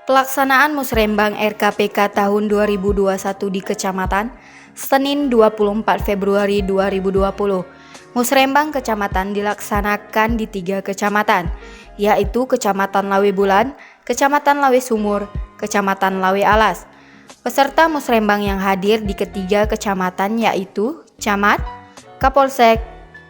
Pelaksanaan Musrembang RKPK tahun 2021 di Kecamatan, Senin 24 Februari 2020. Musrembang Kecamatan dilaksanakan di 3 kecamatan, yaitu Kecamatan Lawe Bulan, Kecamatan Lawe Sumur, Kecamatan Lawe Alas. Peserta Musrembang yang hadir di ketiga kecamatan yaitu Camat, Kapolsek,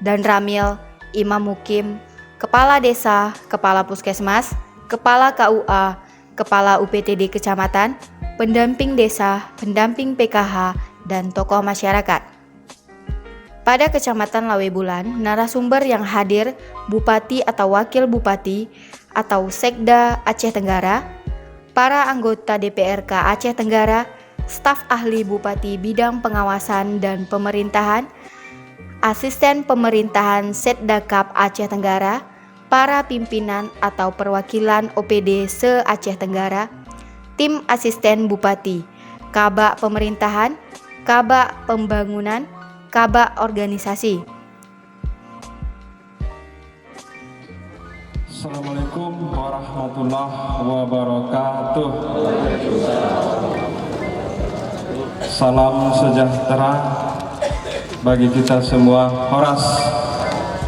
dan Ramil, Imam Mukim, Kepala Desa, Kepala Puskesmas, Kepala KUA, Kepala UPTD Kecamatan, pendamping desa, pendamping PKH, dan tokoh masyarakat. Pada Kecamatan Lawe Bulan, narasumber yang hadir Bupati atau Wakil Bupati atau Sekda Aceh Tenggara, para anggota DPRK Aceh Tenggara, staf ahli Bupati bidang pengawasan dan pemerintahan, asisten pemerintahan Setdakap Aceh Tenggara, para pimpinan atau perwakilan OPD se-Aceh Tenggara, tim asisten Bupati, Kabak Pemerintahan, Kabak Pembangunan, Kabak Organisasi. Assalamualaikum warahmatullahi wabarakatuh. Salam sejahtera bagi kita semua. Horas.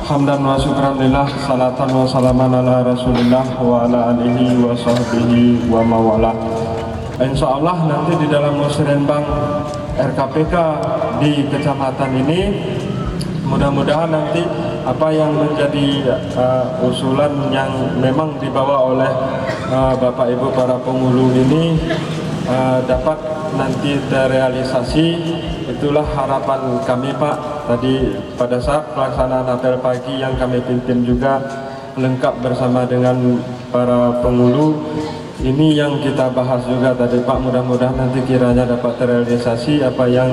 Hamdan wa syukranillah, salatan wa salaman ala rasulillah wa ala alihi wa sahbihi wa mawala. Insyaallah nanti di dalam Musrembang RKPK di kecamatan ini, mudah-mudahan nanti apa yang menjadi usulan yang memang dibawa oleh Bapak Ibu para penghulu ini dapat nanti terrealisasi. Itulah harapan kami, Pak. Tadi pada saat pelaksanaan apel pagi yang kami pimpin juga lengkap bersama dengan para penghulu. Ini yang kita bahas juga tadi, Pak. Mudah-mudahan nanti kiranya dapat terrealisasi apa yang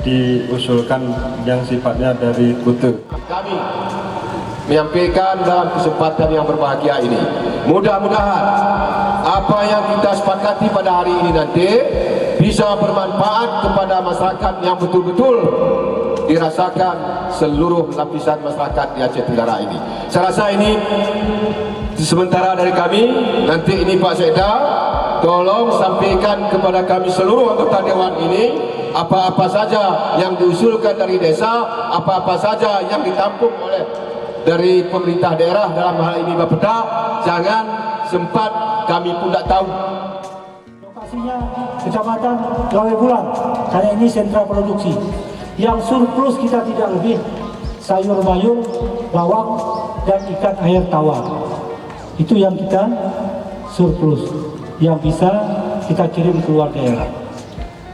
diusulkan yang sifatnya dari Kute. Kami menyampaikan dalam kesempatan yang berbahagia ini, mudah-mudahan apa yang kita sepakati pada hari ini nanti bisa bermanfaat kepada masyarakat yang betul-betul dirasakan seluruh lapisan masyarakat di Aceh Tenggara ini. Saya rasa ini sementara dari kami. Nanti ini Pak Sekda, tolong sampaikan kepada kami seluruh anggota Dewan ini apa-apa saja yang diusulkan dari desa, apa-apa saja yang ditampung oleh dari pemerintah daerah dalam hal ini Bapeda. Jangan sempat kami pun tak tahu. Lokasinya Kecamatan Lawe Bulan, karena ini sentra produksi. Yang surplus kita tidak lebih sayur mayur, bawang, dan ikan air tawar. Itu yang kita surplus, yang bisa kita kirim keluar daerah.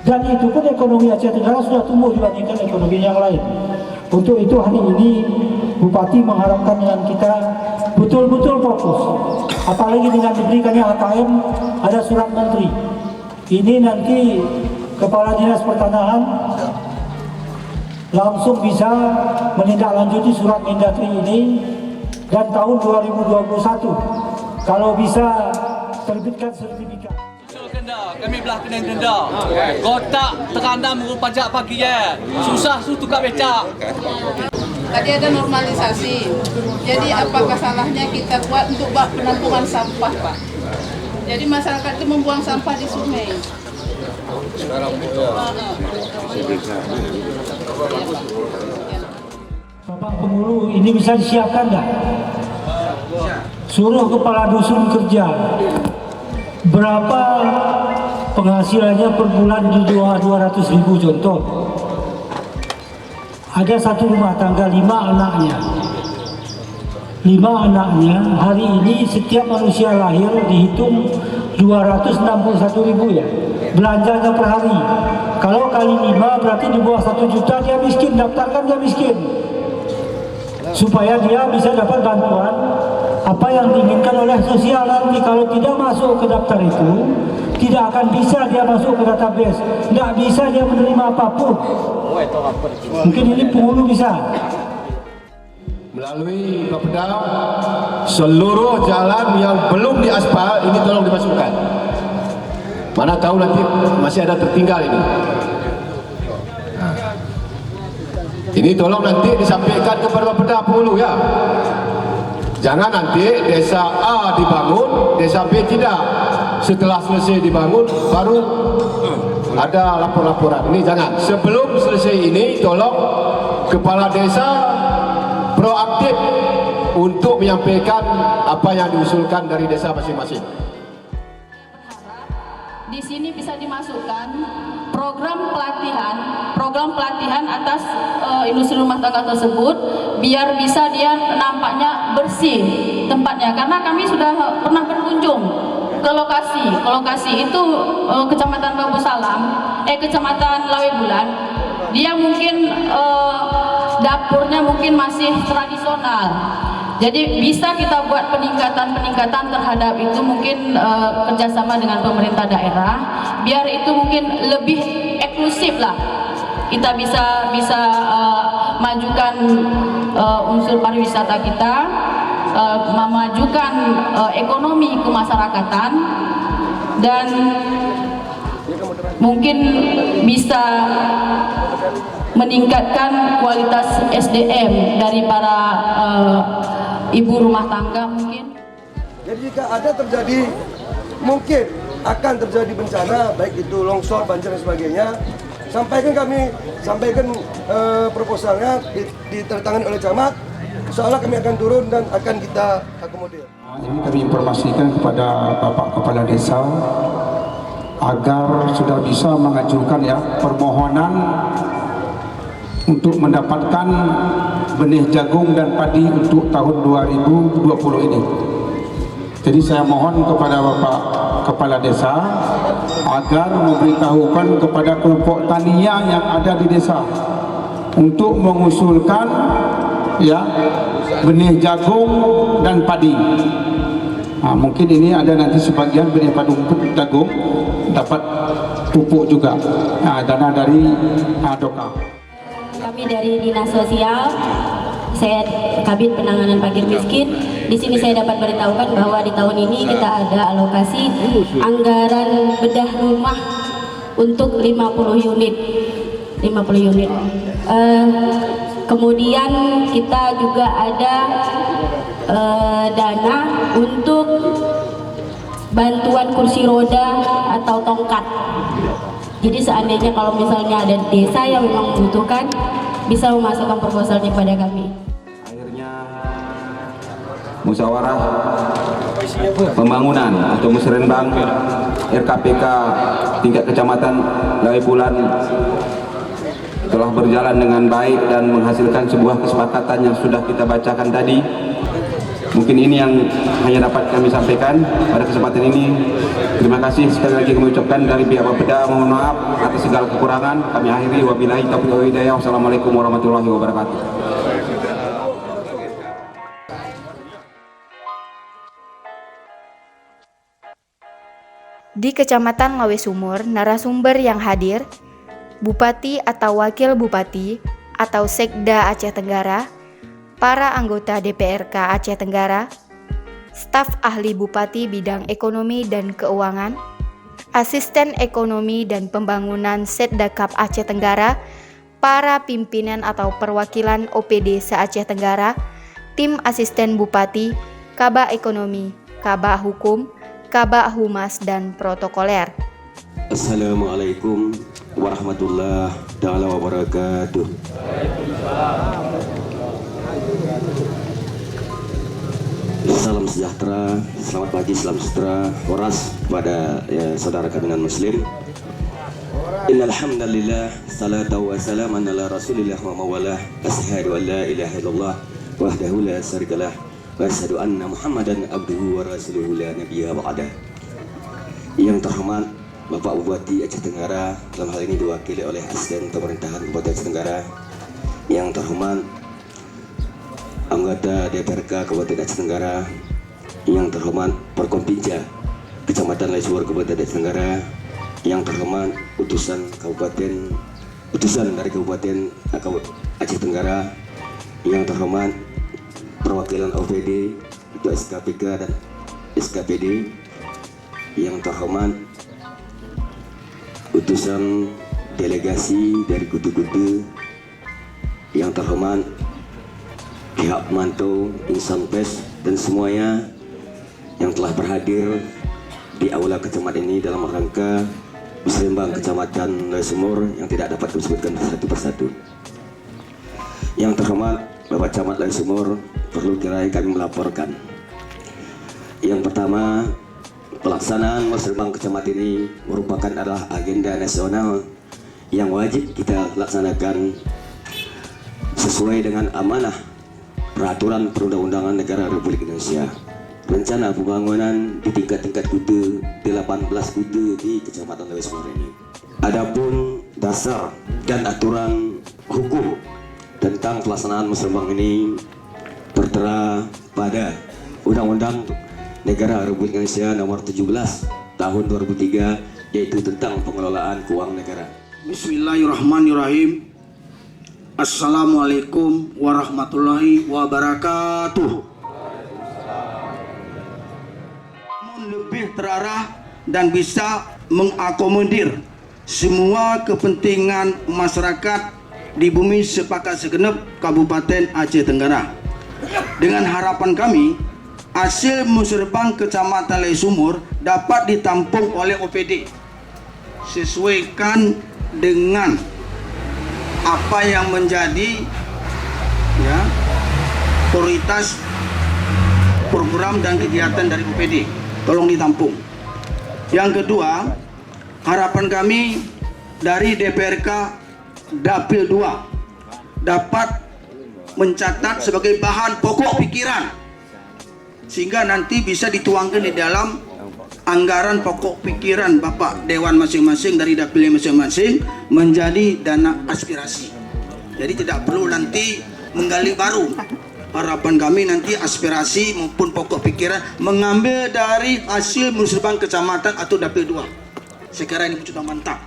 Dan itu pun ekonomi Aceh Tenggara sudah tumbuh dibandingkan ekonomi yang lain. Untuk itu hari ini Bupati mengharapkan dengan kita betul-betul fokus. Apalagi dengan diberikannya HKM, ada surat menteri. Ini nanti Kepala Dinas Pertanahan langsung bisa menindaklanjuti surat Mendagri ini, dan tahun 2021 kalau bisa terbitkan sertifikat. Kami belah kena denda. Kotak terkandam urus pajak pagi ya. Susah su tukar becak. Tadi ada normalisasi. Jadi apakah salahnya kita buat untuk penampungan sampah, Pak? Jadi masyarakat itu membuang sampah di sungai. Bapak Penghulu, ini bisa disiapkan nggak? Suruh kepala dusun kerja. Berapa penghasilannya per bulan di 200.000 contoh. Ada satu rumah tangga 5 anaknya. 5 anaknya hari ini setiap manusia lahir dihitung 261.000 ya. Belanjanya per hari. Kalau kali 5 berarti di bawah 1 juta dia miskin, daftarkan dia miskin. Supaya dia bisa dapat bantuan apa yang diinginkan oleh sosial. Nanti kalau tidak masuk ke daftar itu, tidak akan bisa dia masuk ke database, tidak bisa dia menerima apapun. Mungkin ini penghulu bisa. Melalui Bapeda, seluruh jalan yang belum diaspal ini tolong dimasukkan. Mana tahu nanti masih ada tertinggal ini. Ini tolong nanti disampaikan kepada Bapeda Penghulu ya. Jangan nanti desa A dibangun, desa B tidak. setelah selesai dibangun baru ada lapor-laporan. Ini jangan. Sebelum selesai ini tolong kepala desa proaktif untuk menyampaikan apa yang diusulkan dari desa masing-masing. Di sini bisa dimasukkan program pelatihan atas industri rumah tangga tersebut, biar bisa dia nampaknya bersih tempatnya. Karena kami sudah pernah berkunjung ke lokasi itu Kecamatan Babu Salam, Kecamatan Lawe Bulan. Dia mungkin dapurnya mungkin masih tradisional. Jadi bisa kita buat peningkatan terhadap itu, mungkin kerjasama dengan pemerintah daerah, biar itu mungkin lebih eksklusif lah. Kita bisa majukan unsur pariwisata kita, memajukan ekonomi kemasyarakatan, dan mungkin bisa meningkatkan kualitas SDM dari para ibu rumah tangga mungkin. Jadi jika ada terjadi, mungkin akan terjadi bencana, baik itu longsor, banjir dan sebagainya, sampaikan proposalnya ditandatangani oleh camat. Insya Allah kami akan turun dan akan kita akomodir. Ini kami informasikan kepada Bapak Kepala Desa agar sudah bisa mengajukan permohonan untuk mendapatkan benih jagung dan padi untuk tahun 2020 ini. Jadi saya mohon kepada Bapak Kepala Desa agar memberitahukan kepada kelompok tania yang ada di desa untuk mengusulkan benih jagung dan padi. Mungkin ini ada nanti sebagian benih jagung dapat pupuk juga, dana dari DOKA. Kami dari Dinas Sosial, saya Kabid Penanganan Fakir Miskin. Di sini saya dapat beritahukan bahwa di tahun ini kita ada alokasi anggaran bedah rumah untuk 50 unit. Kemudian kita juga ada dana untuk bantuan kursi roda atau tongkat. Jadi seandainya kalau misalnya ada desa yang memang membutuhkan, bisa memasukkan proposalnya pada kami. Akhirnya musyawarah pembangunan atau musrenbang RKPK tingkat kecamatan Lawe Bulan telah berjalan dengan baik dan menghasilkan sebuah kesepakatan yang sudah kita bacakan tadi. Mungkin ini yang hanya dapat kami sampaikan pada kesempatan ini. Terima kasih sekali lagi kami ucapkan dari pihak Bapeda, mohon maaf atas segala kekurangan. Kami akhiri, wabillahi taufiq wal hidayah. Wassalamualaikum warahmatullahi wabarakatuh. Di Kecamatan Lawe Sumur, narasumber yang hadir, Bupati atau Wakil Bupati atau Sekda Aceh Tenggara, para anggota DPRK Aceh Tenggara, staf ahli Bupati bidang ekonomi dan keuangan, asisten ekonomi dan pembangunan Setdakap Aceh Tenggara, para pimpinan atau perwakilan OPD se-Aceh Tenggara, tim asisten Bupati, Kabak Ekonomi, Kabak Hukum, Kabak Humas dan Protokoler. Assalamualaikum warahmatullahi wabarakatuh. Salam sejahtera, selamat pagi, salam sejahtera, horas pada saudara kami non muslim. Innal hamdalillah, salatu wassalamu ala Rasulillah wa mawalah. Asyhadu an la ilaha illallah wahdahu la syarikalah wa asyhadu anna Muhammadan abduhu wa rasuluhu la nabiyya ba'da. Yang terhormat Bapak Bupati Aceh Tenggara, dalam hal ini diwakili oleh Asisten Pemerintahan Kabupaten Aceh Tenggara. Yang terhormat anggota DPRK Kabupaten Aceh Tenggara, yang terhormat Porkompinja Kecamatan Lawe Sumur Kabupaten Aceh Tenggara, yang terhormat utusan dari Kabupaten Aceh Tenggara, yang terhormat perwakilan OPD itu SKPK dan SKPD, yang terhormat utusan delegasi dari Kutu-Kutu, yang terhormat pihak mantau, insan pers dan semuanya yang telah berhadir di aula kecamatan ini dalam rangka musrembang Kecamatan Lawe Sumur yang tidak dapat kami sebutkan satu persatu. Yang terhormat Bapak Camat Lawe Sumur, perlu kiranya kami melaporkan. Yang pertama, pelaksanaan musrembang kecamatan ini merupakan adalah agenda nasional yang wajib kita laksanakan sesuai dengan amanah peraturan perundang-undangan negara Republik Indonesia. Rencana pembangunan di tingkat-tingkat kuta 18 kuta di Kecamatan Lawe Sumur ini. Adapun dasar dan aturan hukum tentang pelaksanaan musrembang ini tertera pada Undang-Undang Negara Republik Indonesia Nomor 17 Tahun 2003, yaitu tentang pengelolaan keuangan negara. Bismillahirrahmanirrahim. Assalamualaikum warahmatullahi wabarakatuh. Lebih terarah dan bisa mengakomodir semua kepentingan masyarakat di bumi sepakat segenap Kabupaten Aceh Tenggara. Dengan harapan kami, hasil musrembang Kecamatan Lawe Sumur dapat ditampung oleh OPD sesuaikan dengan apa yang menjadi prioritas program dan kegiatan dari OPD. Tolong ditampung. Yang kedua, harapan kami dari DPRK Dapil 2 dapat mencatat sebagai bahan pokok pikiran sehingga nanti bisa dituangkan di dalam anggaran pokok pikiran Bapak Dewan masing-masing dari dapilnya masing-masing menjadi dana aspirasi. Jadi tidak perlu nanti menggali baru. Harapan kami nanti aspirasi maupun pokok pikiran mengambil dari hasil musrembang kecamatan atau dapil 2. Sekarang ini sudah mantap.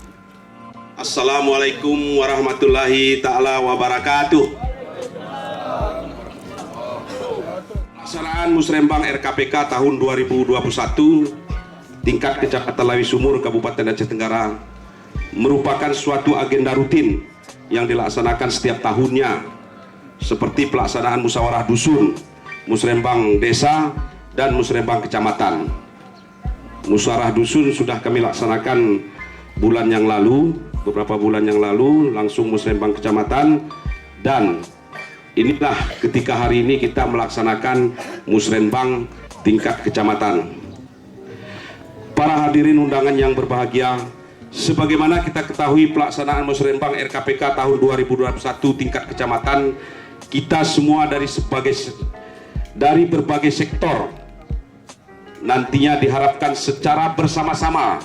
Assalamualaikum warahmatullahi ta'ala wabarakatuh. Pelaksanaan musrembang RKPK tahun 2021 tingkat Kecamatan Lawe Sumur Kabupaten Aceh Tenggara merupakan suatu agenda rutin yang dilaksanakan setiap tahunnya, seperti pelaksanaan musyawarah dusun, musrembang desa, dan musrembang kecamatan. Musyawarah dusun sudah kami laksanakan bulan yang lalu, beberapa bulan yang lalu, langsung musrembang kecamatan, dan inilah ketika hari ini kita melaksanakan musrembang tingkat kecamatan. Para hadirin undangan yang berbahagia, sebagaimana kita ketahui pelaksanaan musrembang RKPK tahun 2021 tingkat kecamatan, kita semua dari berbagai sektor nantinya diharapkan secara bersama-sama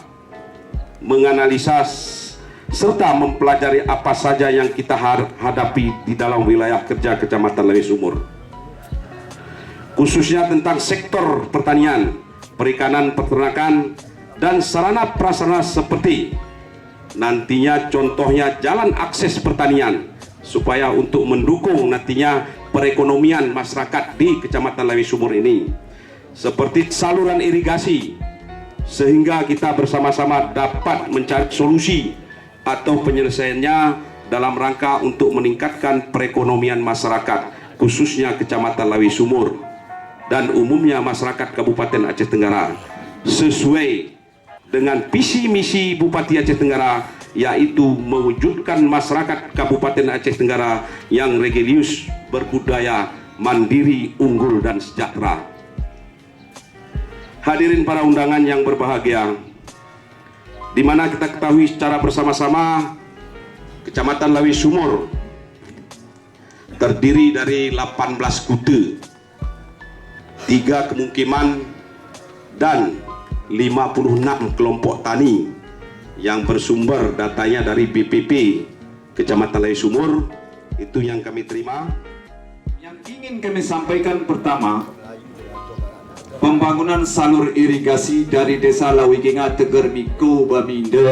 menganalisa serta mempelajari apa saja yang kita hadapi di dalam wilayah kerja Kecamatan Lawe Sumur, khususnya tentang sektor pertanian, perikanan, peternakan, dan sarana prasarana seperti nantinya contohnya jalan akses pertanian, supaya untuk mendukung nantinya perekonomian masyarakat di Kecamatan Lawe Sumur ini, seperti saluran irigasi, sehingga kita bersama-sama dapat mencari solusi atau penyelesaiannya dalam rangka untuk meningkatkan perekonomian masyarakat, khususnya Kecamatan Lawe Sumur dan umumnya masyarakat Kabupaten Aceh Tenggara, sesuai dengan visi misi Bupati Aceh Tenggara, yaitu mewujudkan masyarakat Kabupaten Aceh Tenggara yang religius, berbudaya, mandiri, unggul, dan sejahtera. Hadirin para undangan yang berbahagia, di mana kita ketahui secara bersama-sama Kecamatan Lawe Sumur terdiri dari 18 kuta, 3 kemukiman, dan 56 kelompok tani yang bersumber datanya dari BPP Kecamatan Lawe Sumur. Itu yang kami terima. Yang ingin kami sampaikan pertama, pembangunan salur irigasi dari Desa Lawikinga Teger Miko Baminda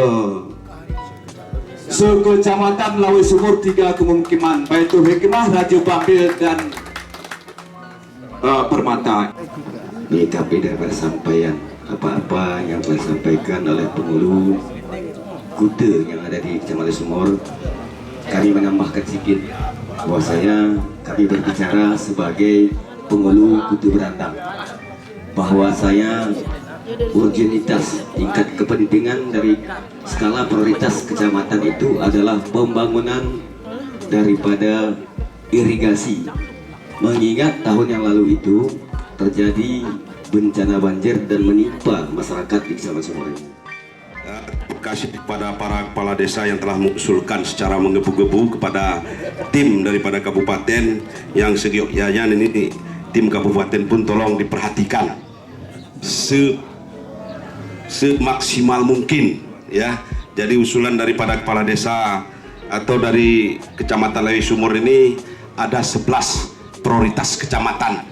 Sekecamatan Lawe Sumur, 3 kemukiman Baitul Hikmah, Raja Bambil, dan Permata. Ini tapi dapat sampaian apa-apa yang telah disampaikan oleh penghulu kuta yang ada di Kecamatan Sumur. Kami menambahkan sedikit bahwasanya kami berbicara sebagai penghulu kuta Berandang, bahwa saya urgenitas, tingkat kepentingan dari skala prioritas kecamatan itu adalah pembangunan daripada irigasi. Mengingat tahun yang lalu itu terjadi bencana banjir dan menimpa masyarakat di Kecamatan Sumur ini. Terima kasih kepada para kepala desa yang telah mengusulkan secara menggebu-gebu kepada tim daripada kabupaten yang segioknya ini tim kabupaten pun tolong diperhatikan semaksimal mungkin ya. Jadi usulan daripada kepala desa atau dari Kecamatan Lawi Sumur ini ada 11 prioritas kecamatan.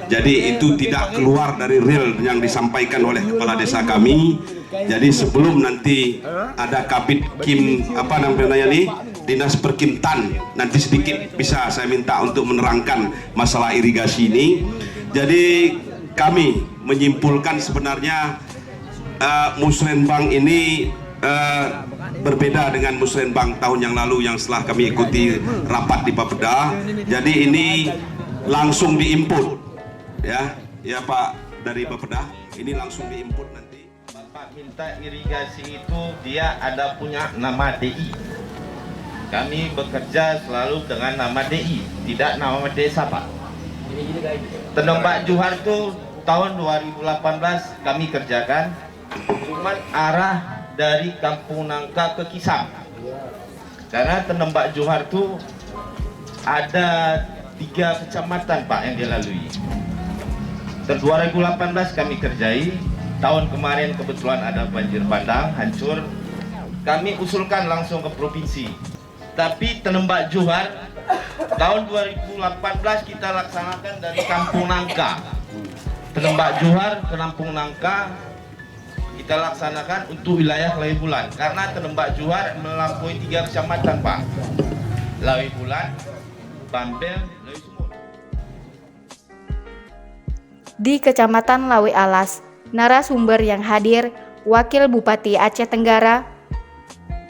Jadi itu tidak keluar dari real yang disampaikan oleh kepala desa kami. Jadi sebelum nanti ada Kabid Kim Dinas Perkimtan, nanti sedikit bisa saya minta untuk menerangkan masalah irigasi ini. Jadi kami menyimpulkan sebenarnya Musrenbang ini berbeda dengan Musrenbang tahun yang lalu yang setelah kami ikuti rapat di Bapeda. Jadi ini langsung diinput ya Pak dari Bapeda, ini langsung diinput nanti. Bapak minta irigasi itu dia ada punya nama DI. Kami bekerja selalu dengan nama DI, tidak nama desa Pak. Tenembak Juhar itu tahun 2018 kami kerjakan, cuman arah dari Kampung Nangka ke Kisang. Karena Tenembak Juhar itu ada 3 kecamatan Pak yang dilalui. Tahun 2018 kami kerjai, tahun kemarin kebetulan ada banjir bandang, hancur. Kami usulkan langsung ke provinsi. Tapi Tenembak Juhar tahun 2018 kita laksanakan dari Kampung Nangka. Tenembak Juhar ke Kampung Nangka kita laksanakan untuk wilayah Lawi Bulan. Karena Tenembak Juhar melampaui 3 kecamatan Pak. Lawi Bulan, Bambel, Lawi Sumur. Di Kecamatan Lawi Alas, narasumber yang hadir, Wakil Bupati Aceh Tenggara,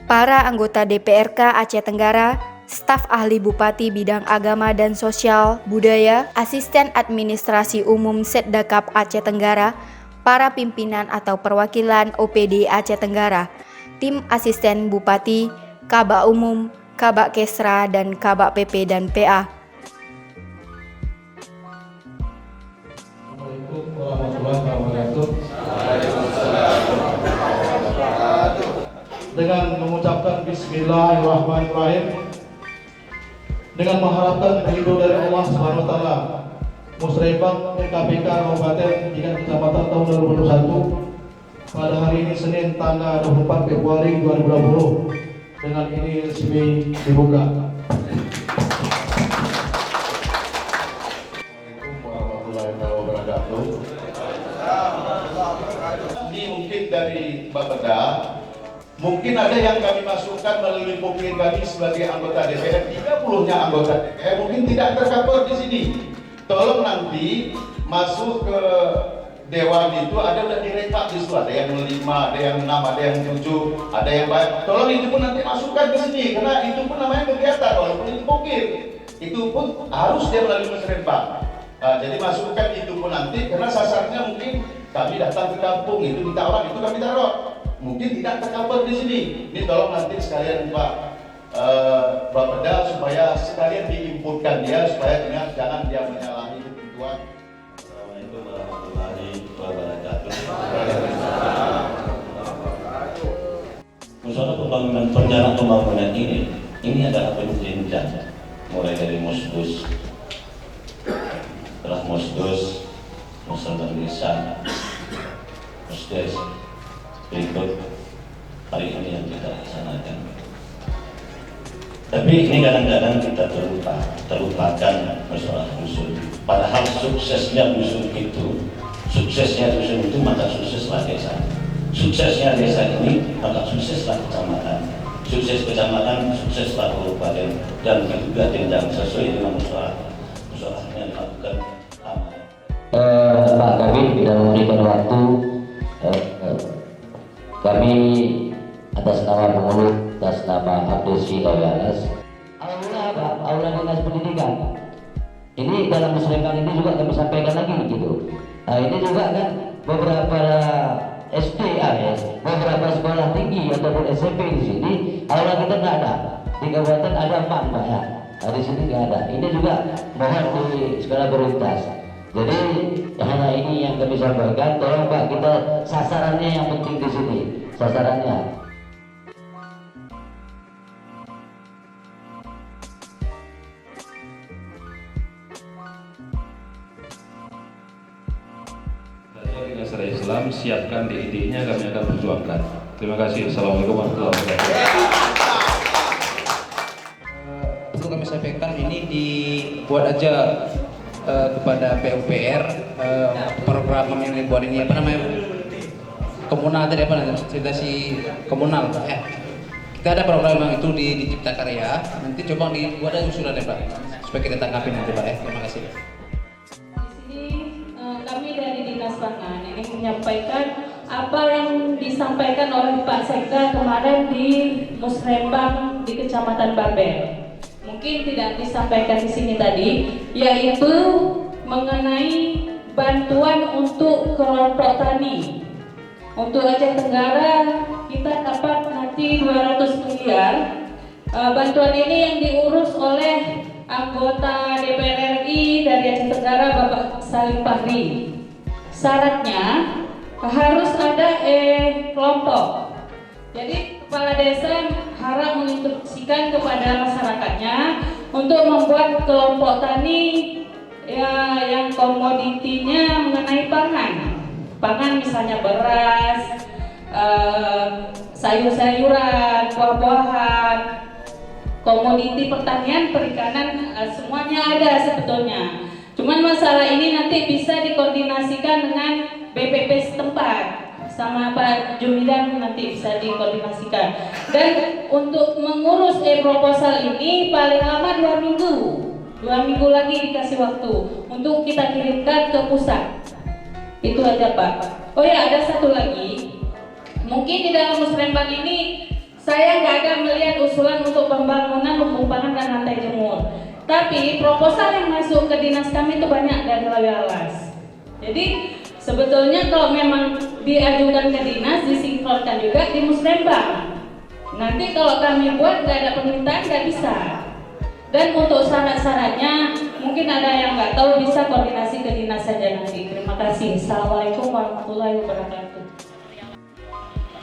para anggota DPRK Aceh Tenggara, staf ahli Bupati bidang agama dan sosial budaya, asisten administrasi umum Setdakap Aceh Tenggara, para pimpinan atau perwakilan OPD Aceh Tenggara, tim asisten Bupati, Kabak Umum, Kabak Kesra, dan Kabak PP dan PA. Dengan mengucapkan Bismillahirrahmanirrahim, dengan mengharapkan ridho dari Allah Subhanahu wa taala, Musrenbang RKPK Kabupaten tingkat kecamatan tahun 2021 pada hari ini Senin tanggal 24 Februari 2020 dengan ini resmi dibuka. Assalamualaikum warahmatullahi wabarakatuh. Ini mungkin dari Bapeda. Mungkin ada yang kami masukkan melalui mungkin kami sebagai anggota DPR, 30-nya anggota DPR mungkin tidak tercover di sini. Tolong nanti masuk ke Dewan itu ada udah direkap di situ, ada yang 5, ada yang 6, ada yang 7, ada yang banyak. Tolong itu pun nanti masukkan ke sini, karena itu pun namanya kegiatan, walaupun itu mungkin. Itu pun harus dia melalui Musrenbang. Jadi masukkan itu pun nanti, karena sasarnya mungkin kami datang ke kampung, itu minta orang, itu kami taruh. Mungkin tidak tercover di sini. Ini tolong nanti sekalian Pak Bapeda supaya sekalian diinputkan dia supaya jangan dia menyalahi ketentuan. Assalamualaikum warahmatullahi wabarakatuh. Masalah perencanaan pembangunan ini adalah penjenjang, mulai dari Musbus, setelah Musbus, Musrenbang Desa, Musdes, berikut hari ini yang kita laksanakan. Tapi ini kadang-kadang kita terlupakan masalah dusun. Padahal suksesnya dusun itu maka sukseslah desa. Suksesnya desa ini maka sukseslah kecamatan. Sukses kecamatan, sukseslah kabupaten, dan juga jenjang sesuai dengan musyawarah yang dilakukan. Pak Kabid sudah memberikan waktu. Kami atas nama pengurus, atas nama Abdesi Lawi Alas, Aula Dinas Pendidikan. Ini dalam Musrenbang ini juga kami sampaikan lagi gitu. Nah, ini juga kan beberapa SD, beberapa sekolah tinggi ataupun SMP di sini, aula kita nggak ada. Di kabupaten ada 4 Pak ya. Nah, di sini nggak ada. Ini juga mohon di skala prioritas. Jadi hanya ini yang kami sampaikan. Tolong Pak, kita sasarannya yang penting di sini. Sasarannya. Dasar Islam, siapkan DID-nya, kami akan perjuangkan. Terima kasih. Assalamualaikum warahmatullahi wabarakatuh. Perlu kami sampaikan ini dibuat aja kepada PUPR program yang dibuat ini apa namanya komunal tadi apa namanya sanitasi komunal Pak ya. Kita ada program yang itu di Cipta Karya, nanti coba dibuat aja usulan ya Pak supaya kita tanggapi nanti Pak ya. Terima kasih. Kami dari Dinas Pangan ini menyampaikan apa yang disampaikan oleh Pak Sekda kemarin di Musrembang di Kecamatan Babel. Mungkin tidak disampaikan di sini tadi, yaitu mengenai bantuan untuk kelompok tani. Untuk Aceh Tenggara kita dapat nanti 200 miliar. Bantuan ini yang diurus oleh anggota DPR RI dari Aceh Tenggara Bapak Salim Fahri. Syaratnya harus ada kelompok. Jadi kepala desa harap menginstruksikan kepada masyarakatnya untuk membuat kelompok tani ya, yang komoditinya mengenai pangan. Pangan misalnya beras, sayur-sayuran, buah-buahan, komoditi pertanian, perikanan, semuanya ada sebetulnya. Cuman masalah ini nanti bisa dikoordinasikan dengan BPP setempat sama Pak Jumidan, nanti bisa dikoordinasikan. Dan untuk mengurus proposal ini paling lama 2 minggu. 2 minggu lagi dikasih waktu untuk kita kirimkan ke pusat. Itu aja Pak. Oh ya, ada satu lagi. Mungkin di dalam Musrembang ini saya nggak ada melihat usulan untuk pembangunan lumbung pangan dan lantai jemur. Tapi proposal yang masuk ke dinas kami itu banyak dari Lawi Alas. Jadi sebetulnya kalau memang diajukan ke dinas, disinkronkan juga di Musrembang. Nanti kalau kami buat nggak ada permintaan nggak bisa. Dan untuk syarat-syaratnya mungkin ada yang nggak tahu, bisa koordinasi ke dinas saja nanti. Terima kasih. Assalamualaikum warahmatullahi wabarakatuh.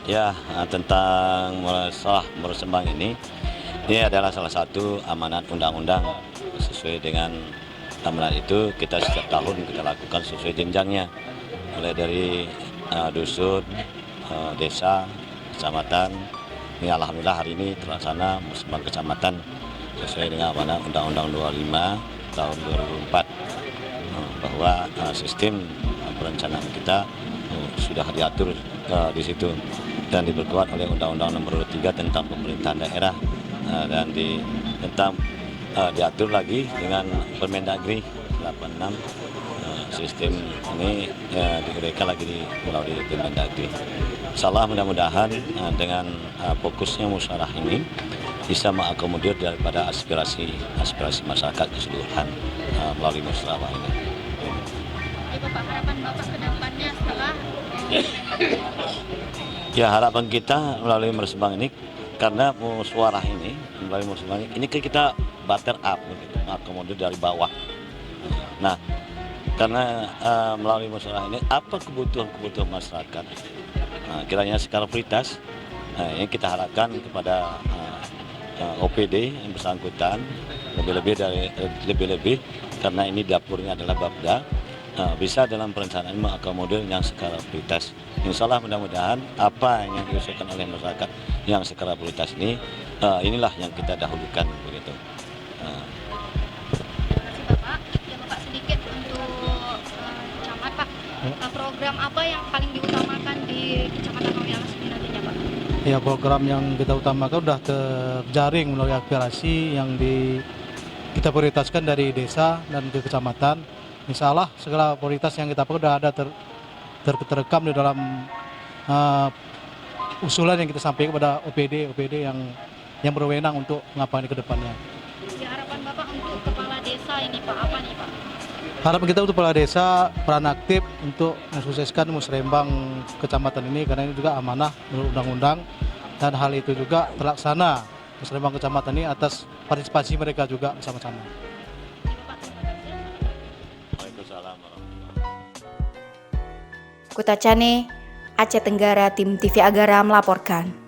Ya, tentang masalah Musrembang ini adalah salah satu amanat undang-undang. Sesuai dengan amanat itu kita setiap tahun kita lakukan sesuai jenjangnya, mulai dari dusun, desa, kecamatan. Ini alhamdulillah hari ini terlaksana Musrembang kecamatan sesuai dengan amanat Undang-Undang 25 tahun 2004 bahwa sistem perencanaan kita sudah diatur di situ dan diperkuat oleh Undang-Undang Nomor 3 tentang pemerintahan daerah dan diatur lagi dengan Permendagri 86. Sistem ini diuraikan lagi melalui Permendagri. Insyaallah mudah-mudahan dengan fokusnya musyawarah ini bisa mengakomodir daripada aspirasi masyarakat keseluruhan melalui musyawarah ini. Bapak, harapan Bapak ke depannya setelah Ya, harapan kita melalui Musrembang ini, karena musyawarah ini, melalui Musrembang ini kita bottom up, mengakomodir dari bawah. Nah, karena melalui musyawarah ini, apa kebutuhan masyarakat, kiranya skala prioritas, yang kita harapkan kepada OPD yang bersangkutan, lebih-lebih karena ini dapurnya adalah Babda, bisa dalam perencanaan mengakomodir yang skala prioritas. Insya Allah mudah-mudahan apa yang diusulkan oleh masyarakat yang skala prioritas ini, inilah yang kita dahulukan begitu. Bapak, ya Bapak sedikit untuk camat Pak, program apa yang paling diutamakan di Kecamatan Lawi Alas ini nantinya Pak? Ya, program yang kita utamakan sudah terjaring melalui aspirasi yang kita prioritaskan dari desa dan ke kecamatan. Insya Allah segala prioritas yang kita pakai sudah ada terekam di dalam usulan yang kita sampaikan kepada OPD yang berwenang untuk mengapa ke depannya. Ya, harapan Bapak untuk kepala desa ini Pak, apa nih Pak? Harapan kita untuk kepala desa peran aktif untuk mensukseskan musrembang kecamatan ini, karena ini juga amanah menurut undang-undang, dan hal itu juga terlaksana musrembang kecamatan ini atas partisipasi mereka juga bersama-sama. Kutacane, Aceh Tenggara, Tim TV Agara melaporkan.